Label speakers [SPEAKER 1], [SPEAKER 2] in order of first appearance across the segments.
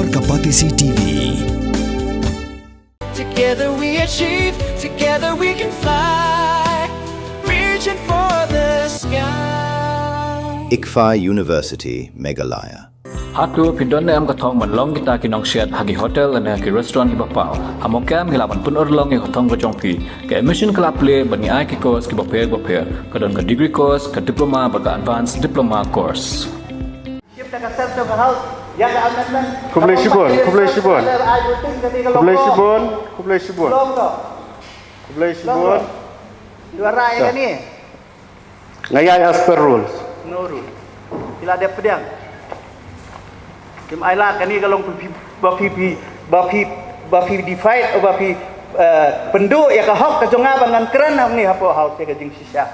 [SPEAKER 1] Kapatisi TV.
[SPEAKER 2] Together we achieve, together we can fly, reaching for the sky.
[SPEAKER 3] ICFA University, Meghalaya.
[SPEAKER 4] Hatu pindon am katong manlong kita kinong shed hagi hotel dan hagi restaurant ibapau. Hamokam hilapan pun orlong yang katong kajongpi. Ke emission kelap play bani ai ki course ki baper kadon ke degree course ke diploma baga advanced diploma course.
[SPEAKER 5] Kublai Shibun.
[SPEAKER 6] Juara ya kan ni?
[SPEAKER 5] Ngayai as per rules.
[SPEAKER 6] No rule. Bila ada pedang. Kim Ailat kan ni kalau bapi divide atau bapi penduk ya ke hak ke jonga bangan keren ni apa hal te ke jing sisa.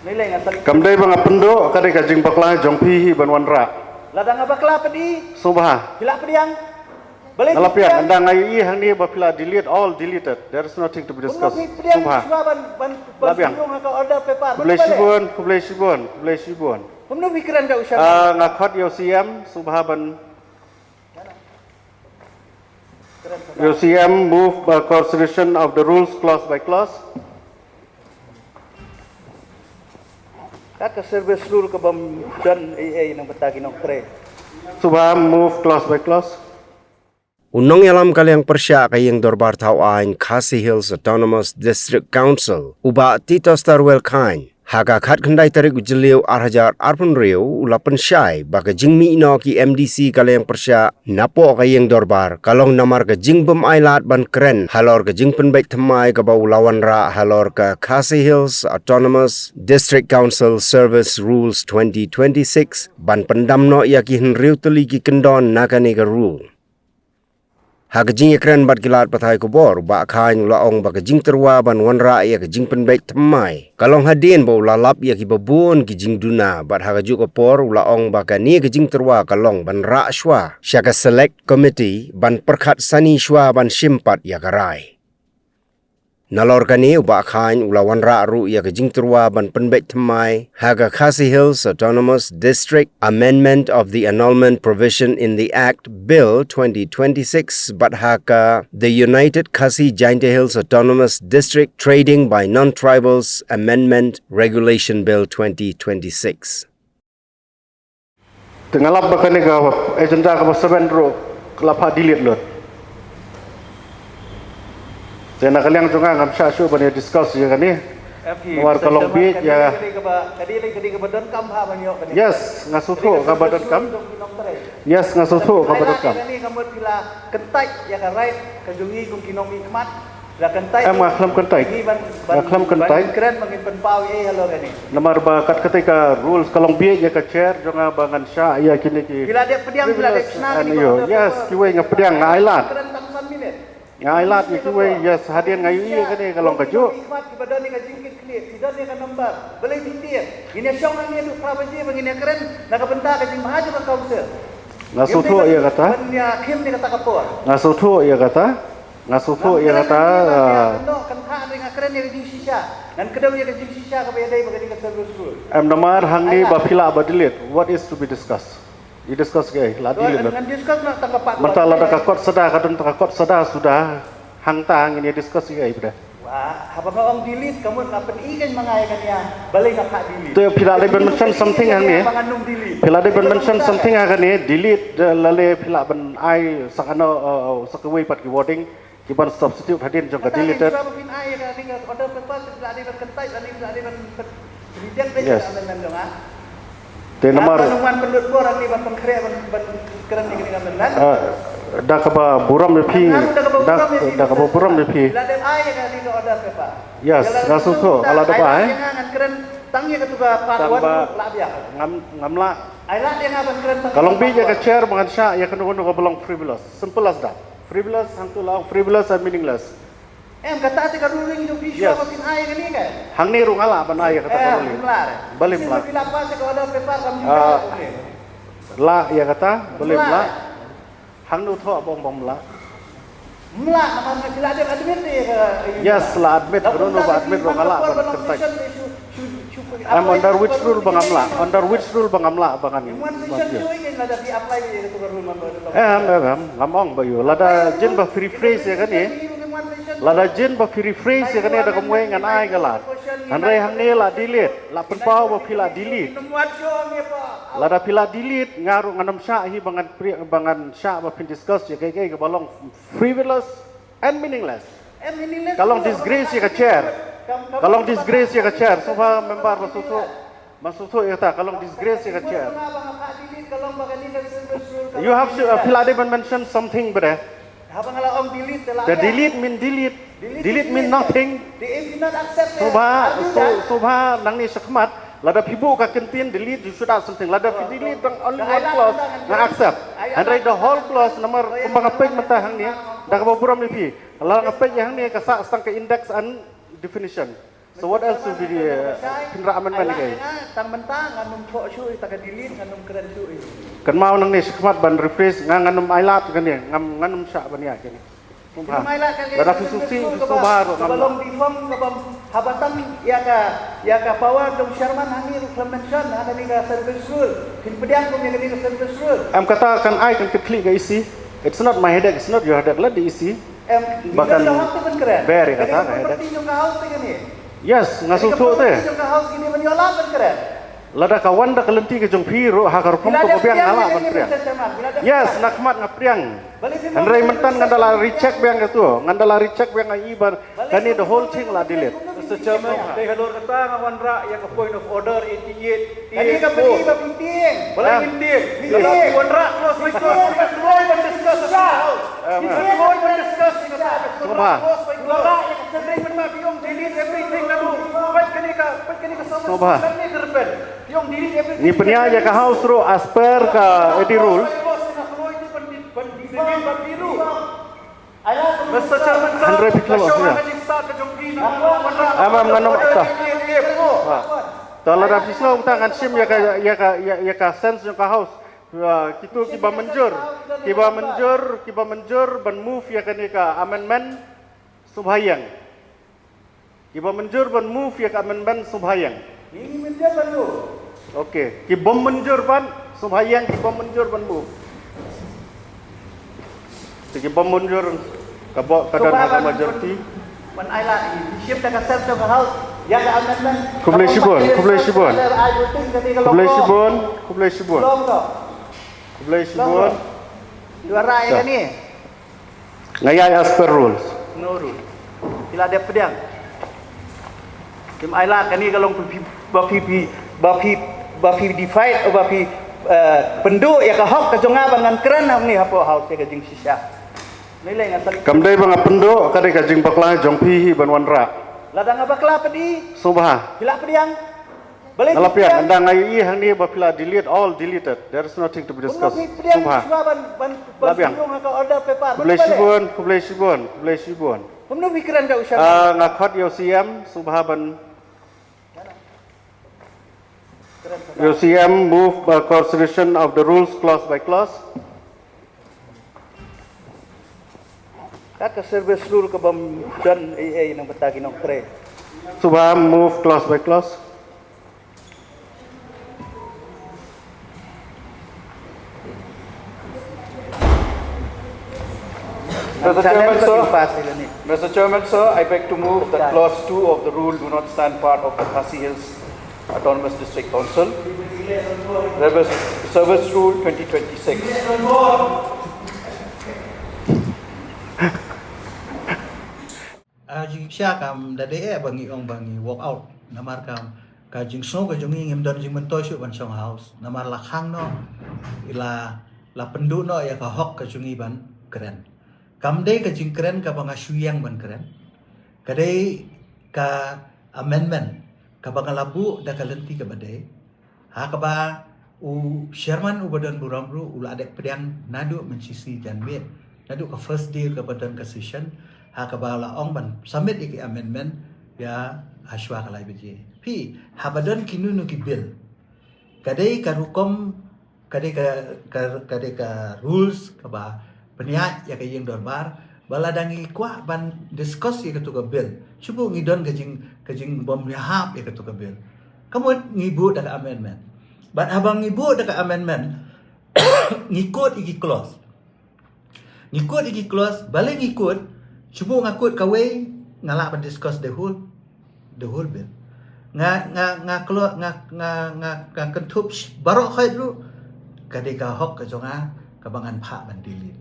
[SPEAKER 6] Nilai ngan tali.
[SPEAKER 5] Kamdai bang penduk kadai ka jing bakla jongpi banwan rak.
[SPEAKER 6] Ladang bakla pedi.
[SPEAKER 5] Subah.
[SPEAKER 6] Bila pedang. Boleh
[SPEAKER 5] Ngalapian andang ayu hang ni bapila delete all deleted. There is nothing to be discussed. Subah. Labiang. Kublai Shibun.
[SPEAKER 6] Pemnu fikiran dak usah.
[SPEAKER 5] Ngakot UCM subah ban UCM move by consideration of the rules clause by clause.
[SPEAKER 6] Kak service rule ke bam dan nang betagi nang pre.
[SPEAKER 5] Subah move clause by clause.
[SPEAKER 7] Unong yalam kaliang persya kayang dorbar tawain Khasi Hills Autonomous District Council uba Tito Starwell Kain haga khat khandai tarik ujeliu 8,000 arpun riu ulapan syai baka jingmi ino ki MDC kaliang persya napo kayang dorbar kalong namar ke jingbem ailat ban keren halor ke jingpen baik temai ke bau lawan ra halor ke Khasi Hills Autonomous District Council Service Rules 2026 ban pendamno yakin riu teli ki kendon nakane ke rule. Hagajing ekran bat kilat patai kubor ba khain laong ba kajing terwa ban wanra ya kajing penbaik temai kalong hadin ba lalap ya ki babun kijing duna bat hagaju kopor laong ba kani kajing terwa kalong ban ra shwa syaka select committee ban perkhat sani shwa ban simpat ya karai nalor kani ba khain ulawan ra ru ya kajing terwa ban penbaik temai haga Khasi Hills Autonomous District Amendment of the Annulment Provision in the Act Bill 2026 but haka the United Khasi Jaintia Hills Autonomous District Trading by Non-Tribals Amendment Regulation Bill 2026
[SPEAKER 5] Tengalap bakane ka agenda ka seven ro kelapa delete lot. Saya nak kalian juga ngam syasyu bani discuss ya kan ni. Luar kalong beach ya.
[SPEAKER 6] Kadi ke badan kam ha banyo kadi.
[SPEAKER 5] Yes, ngasutu ka badan kam. Yes, ngasutu ka badan kam.
[SPEAKER 6] Ini kamu bila kentai ya kan right kajungi kung kinong ikmat. La kentai.
[SPEAKER 5] Ngaklam kentai. Ngaklam kentai.
[SPEAKER 6] Keren mangin penpau ye halo kani.
[SPEAKER 5] Namar bakat ketika rules kalong beach ya ka chair jonga bangan sya ya kini ki.
[SPEAKER 6] Bila dia pediang bila dia senang ni.
[SPEAKER 5] Yes, kiwe ngapediang ngailat.
[SPEAKER 6] Keren tamsan minit.
[SPEAKER 5] Ngailat ni kiwe yes hadian ngayu iya kani kalong kaju.
[SPEAKER 6] Ikmat ki badan ni kajingkit klit. Tidak dia kan nambar. Boleh bintir. Ini syong ni duk prabaji bangin keren nak benta kajing mahaju ka council.
[SPEAKER 5] Ngasutu ya kata.
[SPEAKER 6] Banya kim ni kata kapor.
[SPEAKER 5] Ngasutu ya kata. Ngasutu ya kata.
[SPEAKER 6] Kan ha ring keren ni kajing sisa. Dan kedau ni kajing sisa ka bayadai bagani ka service rule.
[SPEAKER 5] Am namar hang ni bapila badilit. What is to be discussed? You discuss gay. Ladi le.
[SPEAKER 6] Dengan discuss nak tangkap pak.
[SPEAKER 5] Mentala dak kot sada kadun tak kot sada sudah hang tang ini discuss gay pada.
[SPEAKER 6] Wah, apa ngong delete kamu ngapen ikan mangayakan ya. Balik nak hak delete.
[SPEAKER 5] Tu pila de ben mention something hang ni. Pila de ben mention something hang ni delete lale pila ben ai sakano sakawai pat ki wording ki ban substitute hadin jong ka deleted. Yes. Te nomor dah kaba buram de pi dah kaba buram de pi. Yes, ngasutu ala da ba
[SPEAKER 6] Tangnya ketua Pak Wan labia.
[SPEAKER 5] Ngamla.
[SPEAKER 6] Ailah dia ngaban keren.
[SPEAKER 5] Kalau bi ya ka chair mangan sya ya kanu kanu belong frivolous. Simple as that. Frivolous hang tu law frivolous and meaningless.
[SPEAKER 6] Kata ati ka ruling jo bisu apa tin ai kan ni kan.
[SPEAKER 5] Hang ni rungala ban ai kata ruling. Balim la.
[SPEAKER 6] Bila pas ka ada paper kamu.
[SPEAKER 5] La ya kata balim la. Hang nu tho bong la.
[SPEAKER 6] Mla nama sila dia admit ni.
[SPEAKER 5] Yes, la admit kanu admit rungala ban kertai. I'm under which rule bangamla? Under which rule bangamla bangan?
[SPEAKER 6] jin lada di apply ye tu rule member.
[SPEAKER 5] Ngamong bayu. Lada jin ba free phrase ya kan ni. Lada jin ba free phrase ya kan ni ada kemui ngan ai galat. Handai hang ni la delete, la penpau ba pila delete.
[SPEAKER 6] Nemuat jo ni pa.
[SPEAKER 5] Lada pila delete ngaru nganam sya hi bangan sya ba pin discuss ya kai ke balong frivolous and meaningless. Kalong disgrace ya ka chair. Kalong disgrace ya ka chair. Sofa member masutu ya ta kalong disgrace ya ka chair. You have to Philadelphia mention something bre.
[SPEAKER 6] Habang ala om delete telah.
[SPEAKER 5] The delete mean delete. Delete mean nothing.
[SPEAKER 6] They not accept.
[SPEAKER 5] Soba nang ni sakmat. Lada pibu ka kentin delete you should add something. Lada delete bang only one clause na accept. And right the whole clause nomor kumbang apek mata hang ni. Dah kaburam ni pi. Kalau apek yang ni kasak stang ke index and definition. So what else will be pinra amendment ni kai?
[SPEAKER 6] Tang mentang nganum thok chui tak delete nganum keren chui.
[SPEAKER 5] Kan mau nang ni sakmat ban rephrase nganum ailat kan ni nganum syak ban ya kan. Lada fisusi baru
[SPEAKER 6] balong di form kabam habatan ya ka power dong Sherman hani implementation ada ni ka service rule. Kin pediang ko ni ka service rule.
[SPEAKER 5] Am katakan I kan klik ke isi. It's not my headache, it's not your headache. Let the isi.
[SPEAKER 6] Bahkan
[SPEAKER 5] very kata headache. Yes, ngasuh tu. Lada kawan dah kelenti ke jong piru hakar pom ko biang ngala ban priang. Yes, nakmat ngapriang. Andai mentan ngandala recheck biang itu, ngandala recheck biang ibar. Kani the whole thing lah delete.
[SPEAKER 6] Mr. Chairman, they halor kata ngawan ra yang point of order 88. Kani ka pagi ba pinting. Boleh pinting. Kalau wan ra close by close, we can discuss now. We can discuss
[SPEAKER 5] Coba.
[SPEAKER 6] Lara yang sedang menma biong delete everything lalu. Kani ka sama.
[SPEAKER 5] Coba.
[SPEAKER 6] Biong delete everything.
[SPEAKER 5] Ni penia ya ka house ro as per ka edi rules.
[SPEAKER 6] Mr. Chairman,
[SPEAKER 5] Andre Piklo ya. Amam ngano ta. Tala ra pislo uta ngan sim ya ka sense ka house. Kitu kiba menjur ban move ya kan ka amendment subhayang. Kiba menjur ban move ya ka amendment subhayang.
[SPEAKER 6] Ini menjur ban move.
[SPEAKER 5] Okey, kiba menjur ban subhayang kiba menjur ban move. Sige pemunjur kadang ada majority.
[SPEAKER 6] Man ayla shift ka self to house. Ya ka amendment.
[SPEAKER 5] Kublai Shibon.
[SPEAKER 6] Juara ya ni.
[SPEAKER 5] Ngayai as per rules.
[SPEAKER 6] No rule. Bila ada pedang. Kim ayla kani kalau bapi divide atau bapi penduk ya ka hok ka jonga bangan keren ni hapo house ke jing sisya. Nilai ngan
[SPEAKER 5] Kamdai bang penduk kadai kajing bakla jongpi ban wanra.
[SPEAKER 6] Ladang bakla pedi.
[SPEAKER 5] Subah.
[SPEAKER 6] Bila pediang. Boleh
[SPEAKER 5] Alapian andang ai hang ni bapila delete all deleted. There is nothing to be discussed. Subah.
[SPEAKER 6] Labiang. Order paper.
[SPEAKER 5] Kublai Shibon.
[SPEAKER 6] Pemnu pikiran ka usah.
[SPEAKER 5] Ngakot UCM subah ban UCM move consideration of the rules clause by clause.
[SPEAKER 6] Kaka service rule ka bam dan AA nang batagi nang pre.
[SPEAKER 5] Subah move clause by clause.
[SPEAKER 6] Mr. Chairman, sir, I beg to move that clause 2 of the rule do not stand part of the Khasi Hills Autonomous District Council. Service Rule 2026.
[SPEAKER 1] Jing siya kam dade bangi walk out namar kam ka jing snow ka jing ngim don jing mentoy syu ban song house namar lakhang no ila la pendu no ya ka hok ka jungi ban keren kam de ka jing keren ka banga syuyang ban keren ka de ka amendment ka banga labu da ka lenti ka bade ha ka ba u Sherman u badan buramru ula adek pedang nadu mencisi dan mit nadu ka first day ka badan ka session hakabala ong ban submit iki amendment ya haswa kalai beji pi habadan kinunu ki bill kadai ka rukom kadai ka rules ka ba peniat ya ka yeng dorbar bala dangi kwa ban discuss ya ka tu ka bill cubu ngidon kajing bom hap ya ka tu ka bill kamu ngibu da ka amendment ban habang ngibu da ka amendment ngikut iki clause. Ngikut iki clause, balik ngikut, cuba ngakut kawai ngalak discuss the whole bill. Nga kentup barok khai dulu kadika hok ka jonga kabangan pha ban delete.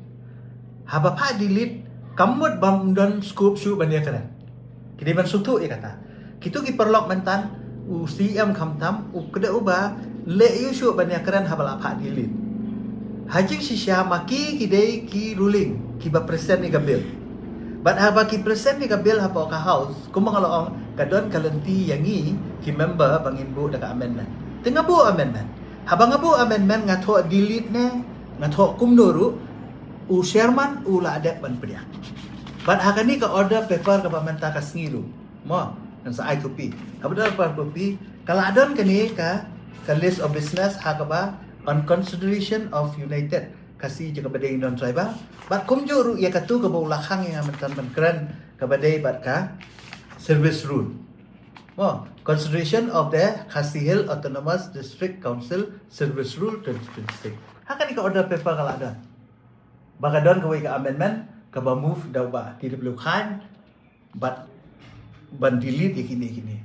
[SPEAKER 1] Haba pha delete kamut bam don scoop shu ban dia keren. Kini ban sutu kata. Kitu ki perlok mentan UCM kamtam ukda uba le yu shu ban dia keren haba la pha delete. Hajing sisya maki kidai ki ruling ki ba present ni ka bill. But haba ki present ni ka bill haba ka house kumang aloong kadon kalenti yangi ki member bangin bu daka amendment. Tengah bu amendment. Haba ngabu amendment ngato delete ne ngato kumnuru u chairman u la adat ban pria. But hakani ka order paper ka pamenta ka singilu. Mo dan sa I2P. Haba dal par kopi kala adon kani ka list of business hakaba on consideration of United kasih je kepada Indon Tribal. Bat kumjuru ia katu ke bau lakhang yang mentan keren kepada bat ka service rule. Oh, consideration of the Khasi Hill Autonomous District Council Service Rule 2026. Hakan ka order paper kala ada. Bagadon kawai ka amendment ka ba move daw ba tidak perlu kan but ban delete ikini.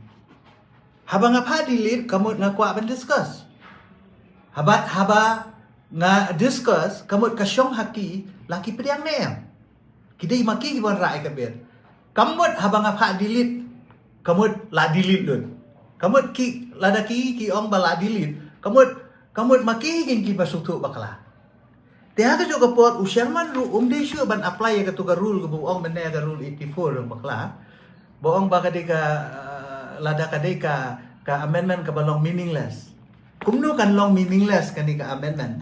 [SPEAKER 1] Habang apa delete kamu ngakwa ban discuss. Haba nga discuss kamut kasyong haki laki pediang ne. Kidai maki kiban rai kabir. Kamut habang apa delete kamut la delete dun. Kamut ki ladaki ki ong bala delete. Kamut maki gin ki basutu bakla. Dia ka juga pot usyaman ru umde syu ban apply ka tuga rule ka buong menne ka rule 84 ang bakla. Boong baka de ka lada ka de ka amendment ka balong meaningless. Kumno kan long meaningless kani ka amendment.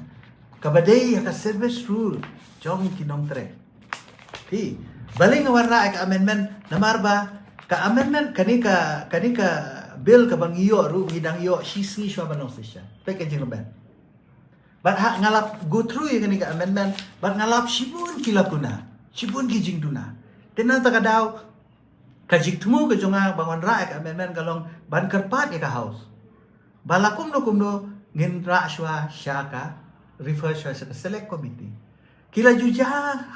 [SPEAKER 1] Kabadai ka service rule jong kinong tre. Ti baling warna ka amendment namarba ka amendment kani ka bill ka bangiyo ru gidang yo sisi swa banong session. Pek jing leban. Bat hak ngalap go through kani ka amendment bat ngalap sibun kilapuna. Sibun kijing duna. Tenan ta kadaw kajik temu ke jonga bangon ra ka amendment kalong ban kerpat ka house. Balakum no ngin ra shwa syaka refer shwa sa select committee. Kila juja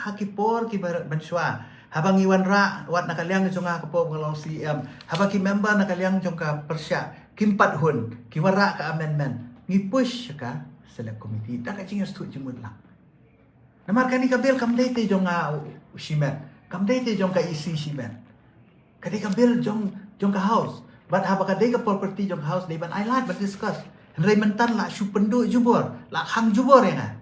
[SPEAKER 1] hakipor ki banswa habang iwan ra wat nakaliang jonga ka po ngalong CM habang ki member nakaliang jong ka persya kimpat hun ki wara ka amendment ngi push ka select committee da ka jingas tu jemut lang. Namar kani ka bill kam date jonga shimet kam date jong ka isi shimet. Kadi ka bill jong ka house. But haba kadai ka property jong house dai ban ailat ban discuss. Henry mentan la shu pendu jubor, la hang jubor ya nga.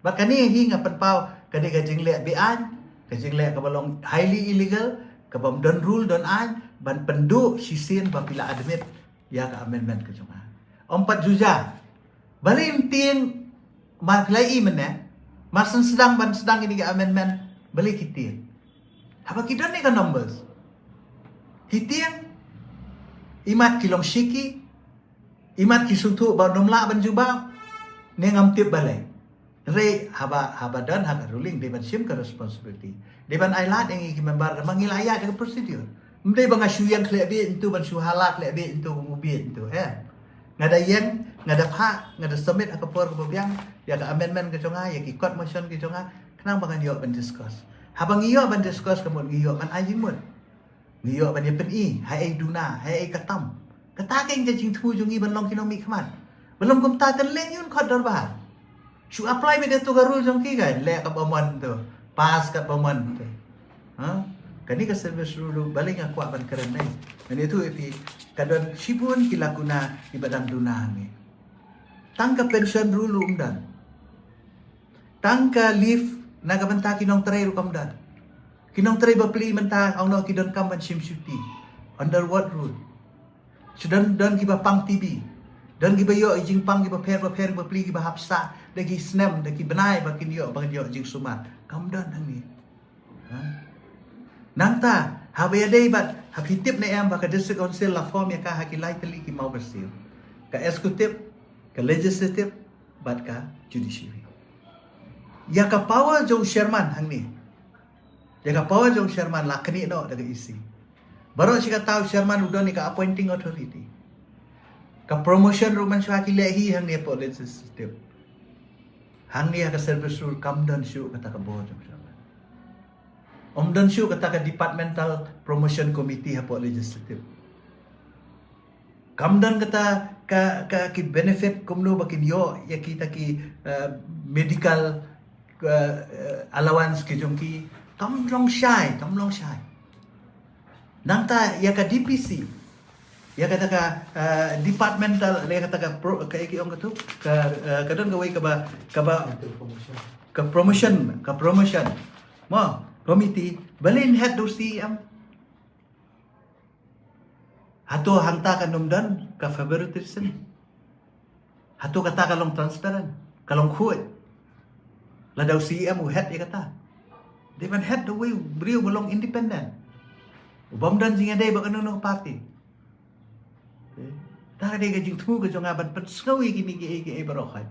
[SPEAKER 1] But kani hinga penpau kadai ka jing le bian, ka jing le ka balong highly illegal, ka bam don rule don an ban pendu sisin ba pila admit ya ka amendment ka jonga. Ompat juja. Balim tin maklai menne, masan sedang ini ka amendment balik kitin. Haba kidan ni ka numbers. Kitin imat kilong shiki, imat kisutu ba numla ban juba, ne ngam tip balai. Re haba dan haba ruling deban sim ka responsibility. Deban ailat yang iki member mangilaya dengan prosedur. Mdai bang asu yang klebe itu ban su halak klebe itu mobil itu ngada yang ngada pa ngada submit akapor ko biang ya ka amendment ka jonga ya ki court motion ki jonga kenang bangan yo ban discuss. Habang iyo ban discuss kamon iyo ban ajimut. Ngiyo ban yepen hai duna hai katam kataking jing thu jungi ban long kinomi khaman belum kum ta ten leng yun khot darbar shu apply be tu garul jong ki ga le ka baman tu pas ka baman tu kani ka service rule baling aku ban keren nai dan itu ipi kadon sibun kilakuna ibadam duna ni tangka pension rule umdan tangka leave naga banta kinong tray rukamdan kinong tray bapli mentang ang no kidon kamban sim syuti under what rule sudan dan kiba pang TV dan kiba yo jing pang kiba per bapli kiba hapsa dagi snem dagi benai bakin yo jing sumat kamdan nang ni nangta habaya dei bat hakitip na em baka district council la form ya ka hakilai tali ki mau bersil ka executive ka legislative bat ka judiciary ya ka power jong chairman hang ni jaga power jong chairman la kini no daga isi. Baru sika tahu chairman udah ni ka appointing authority. Ka promotion ruman syaki lehi hang ni po legislative. hang ni ka service rule kam dan syu kata ka board dan syu kata ka departmental promotion committee hapo legislative kam dan kata ka ki benefit kumno bakin yo ya kita ki medical allowance ki jongki kam long shai nang ta ya ka DPC ya kata ka departmental ya kata ka ka iki ong katu ka don gawai ka ba promotion mo committee balin head do CM hato hanta ka numdan ka favoritism hato kata ka long transparent kalong khuat la daw CM u head ya kata di man head do way brio belong independent ubam dan jinga dai ba kanong party ta de ga jing thu ga jonga ban pat skawi kini ki barokai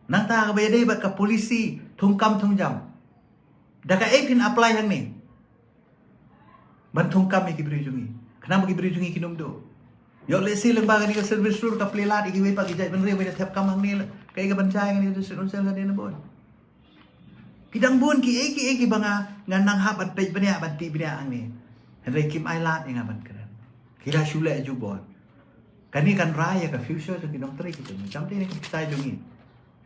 [SPEAKER 1] nang ta ga ba dai ba ka polisi thungkam thungjam da ka ekin apply hang ni ban thungkam ki bri jungi kenapa ki bri jungi kinum do yo le si leng ba ga ni ka service rule ka plelat ki we pa ki jai ban re we thep kam hang ni kai ga ban jai ni do sun sel ga ni na bon kidang bon ki eki banga nganang ha ban pe bania ban ti bania ang ni henry kim ailat nga ban keren kira shule ju bon kani kan raya ka future so kinong tri kita macam ni kita jungi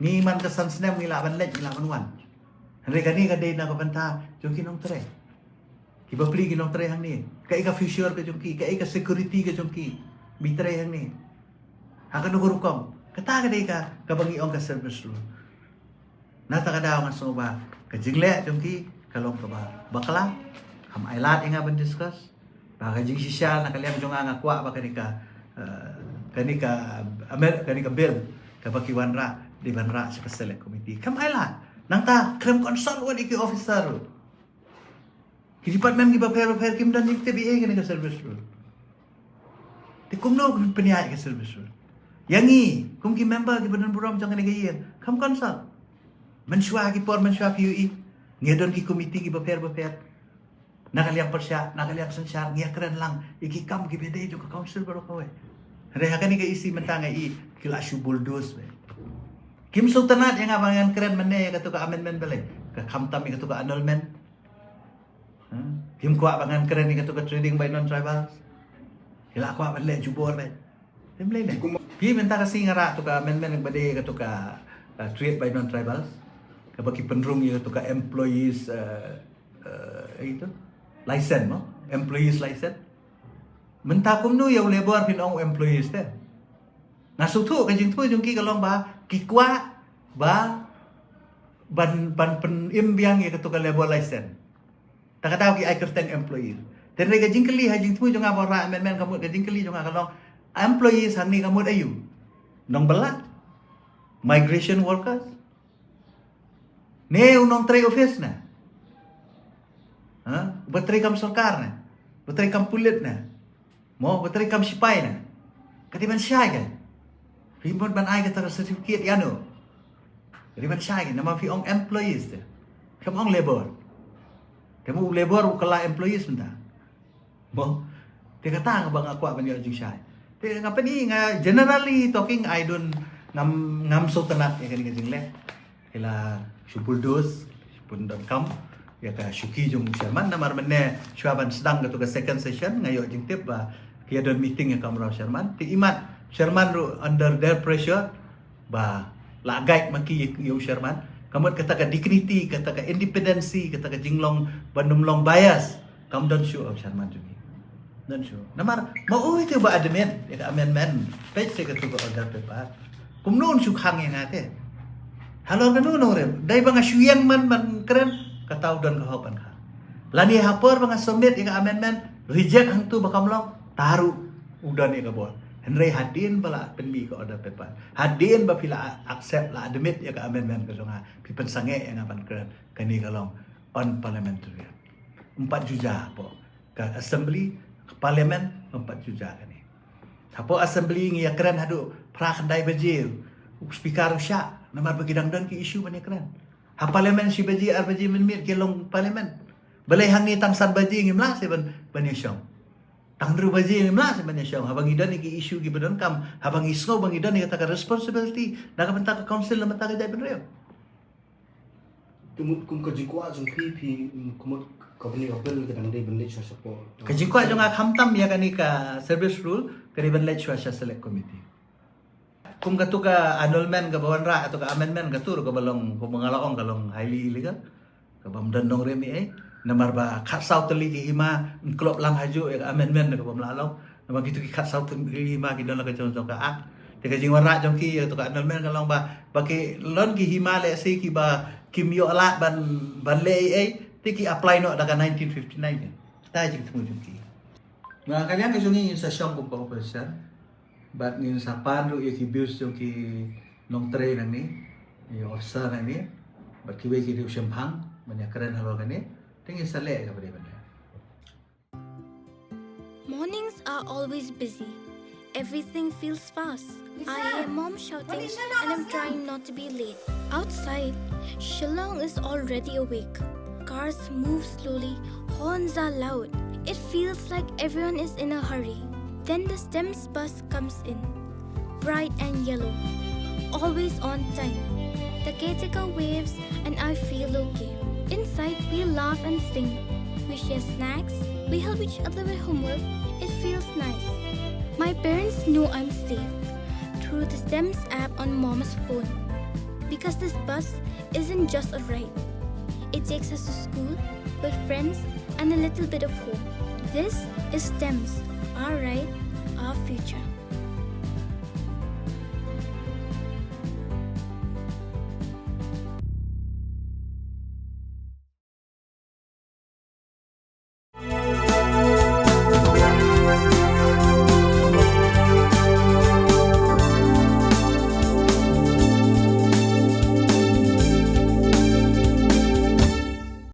[SPEAKER 1] ni man ka san snem ngila ban lek ngila ban wan henry kani ka dei na ka banta jung kinong tri ki ba pli kinong tri hang ni kai ka future ka jungki kai ka security ka jungki bitre hang ni akan nugurukom kata ka dei ka bangi ong ka service rule nata ka daw nga soba ka jingle jungki kalong ka ba bakla ham ailat inga ban discuss baka jing sisya na kaliang jung nga kwa ba kanika bill ka baki wanra di banra sa select committee kam ailat nang ta krem consult wa iki officer ki department ki ba fair kim dan ik TBA ka service rule ti kumno peniat ka service rule yangi kum ki member ki badan buram jang ni gayen kam consult mensyua ki por mensyua PUE ngedon ki committee ki ba fair nakaliang persya nakaliang sensyar ngia keren lang iki kam ki bede jo ka council baro ko re hakani ka isi mentang ai kila shubuldos be kim sultanat yang abangan keren mene ka to ka amendment bale ka khamtam ka to ka annulment kim kwa abangan keren ka to ka trading by non tribals kila kwa bale jubor be temle le pi menta ka singara to ka amendment bade ka to ka trade by non tribals ka baki penrung ka to ka employees itu license no employees license mentakum nu ya labor pin ong employees te nasutu ka jing tu jung ki kalong ba ki kwa ba ban pen imbiang ya ka labor license ta ka ki ai kerteng employees ten re ka jing kali ha jing tu jung ba ra amendment kamu ka jing kali jung kalong employees han ni kamu ayu nong bela migration workers ne unong trade office na bateri kam sarkar na bateri kam pulit na mo bateri kam sipai na katiban syai kan ribon ban ai kata certificate yano katiban syai kan nama fi ong employees te kam ong labor kamu labor kala employees menta mo te kata nga bang akwa ban yo jing syai te ngapa ni nga generally talking I don't ngam sultanat ya kan jing le kila shupuldos shupun.com ya ka syuki jung Sherman namar menne syuaban sedang ke second session ngayo jing tip ba kia don meeting ya kamera Sherman ti imat Sherman ru under their pressure ba la guide maki yo Sherman kamot kata ka dignity kata ka independency kata ka jinglong bandumlong bias kam don show of Sherman juni don show namar mau itu ba admin ya ka amendment page ke tu ba order paper kumnon sukhang yang ate halo kanu no re dai bang syuyang man keren katau dan kahopan ka lani hapor bang submit ing amendment reject hang tu bakamlong taru udan ni kabol henry hadin bala penbi ka order paper hadin ba pila accept la admit ya ka amendment ka songa pipen sange yang apan keren kani kalong on parliamentary 4 juja po ka assembly ka parliament 4 juja kani hapo assembly ngi ya keren hadu pra kandai bajil speaker usha namar bagidang dan ki issue bani keren ha parliament si baji arbaji menmit kelong parliament balai hang ni tang san baji ngimla se ban banyashong tang ru baji ngimla se banyashong ha bangi dan ki issue ki badan kam ha bangi snow bangi dan ni kata responsibility na ka benta ka council na mata ka jai benreo
[SPEAKER 8] kumut kum ka jikwa jung pi kumut company opel kadang dei benle chwa support.
[SPEAKER 1] Kajingkwa jong hamtam ya kani ka service rule kani ban let chwa select committee. Kum katu ka annulment ka bawan ra atau ka amendment katu ka balong ko mangalaong kalong highly illegal ka bamdandong remi namar ba khat sau teli ki hima klop lang haju ya amendment ka bamlalong namar gitu ki khat sau teli hima ki don la ka jong ka ak te ka jingwan ra jong ki to ka annulment kalong ba ki lon ki hima le si ki ba kim yo la ban le tiki apply no daga 1959 kan ta jing temu jong ki na kalian ka jungi sa syong ko pa operation bat ngin sa pandu ya ki bills jong ki nong tre nang ni ya officer nang ni bat ki we ki riu shempang banyak keren halo kan ni tinggi sale ka bade bade.
[SPEAKER 9] Mornings are always busy. Everything feels fast. I hear mom shouting and I'm trying not to be late. Outside, Shillong is already awake. Cars move slowly, horns are loud. It feels like everyone is in a hurry. Then the STEMS bus comes in, bright and yellow, always on time. The caretaker waves and I feel okay. Inside, we laugh and sing. We share snacks, we help each other with homework. It feels nice. My parents know I'm safe through the STEMS app on mom's phone. Because this bus isn't just a ride. It takes us to school with friends and a little bit of hope. This is STEMS, our ride, our future.